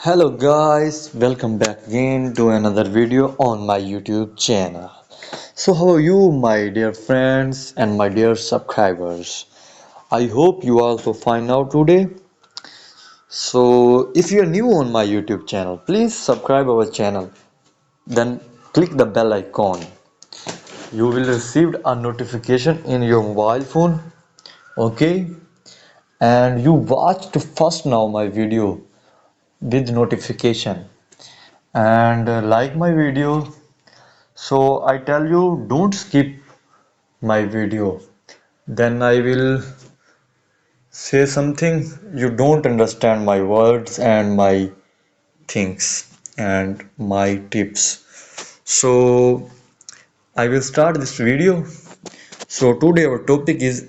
Hello guys, welcome back again to another video on my YouTube channel. So how are you my dear friends and my dear subscribers? I hope you also fine now today. So if you are new on my YouTube channel, please subscribe our channel. Then click the bell icon. You will receive a notification in your mobile phone. Okay? And you watched first now my video with notification and like my video. So I tell you, don't skip my video. Then I will say something you don't understand my words and my things and my tips. So I will start this video. So today our topic is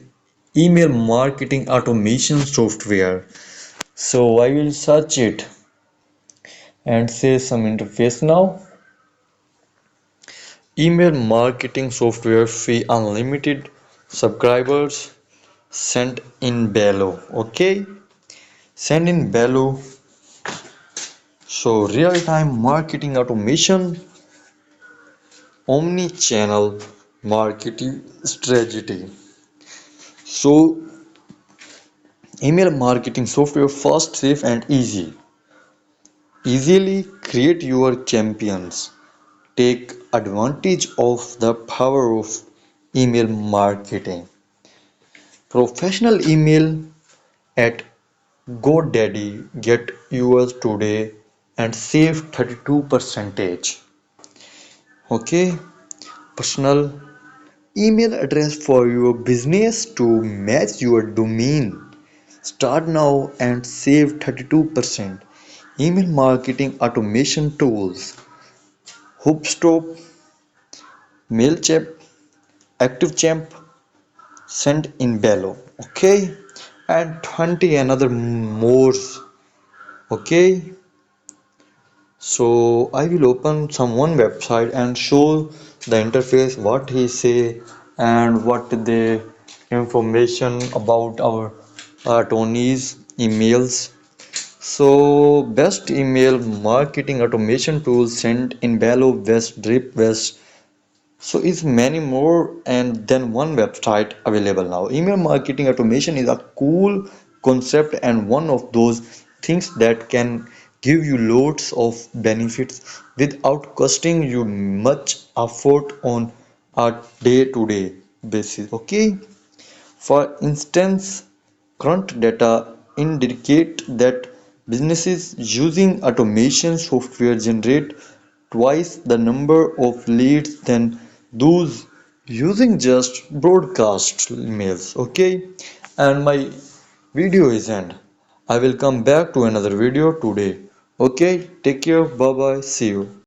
email marketing automation software. So I will search it and say some interface now. Email marketing software fee unlimited subscribers send in below. Okay, send in below. So real-time marketing automation, omni-channel marketing strategy. So email marketing software fast, safe and easy. Easily create your champions. Take advantage of the power of email marketing. Professional email at GoDaddy, get yours today and save 32 percentage. Okay, personal email address for your business to match your domain. Start now and save 32%. Email marketing automation tools. Hoopstop, Mailchimp, ActiveChamp, send in below. Okay, and 20 another more. Okay. So I will open some one website and show the interface what he say and what the information about our Tony's emails. So best email marketing automation tools sent in Bello West Drip West. So is many more and then one website available now. Email marketing automation is a cool concept and one of those things that can give you loads of benefits without costing you much effort on a day-to-day basis. Okay. For instance, current data indicate that businesses using automation software generate twice the number of leads than those using just broadcast emails. Okay, and my video is end. I will come back to another video today. Okay, take care, bye bye, see you.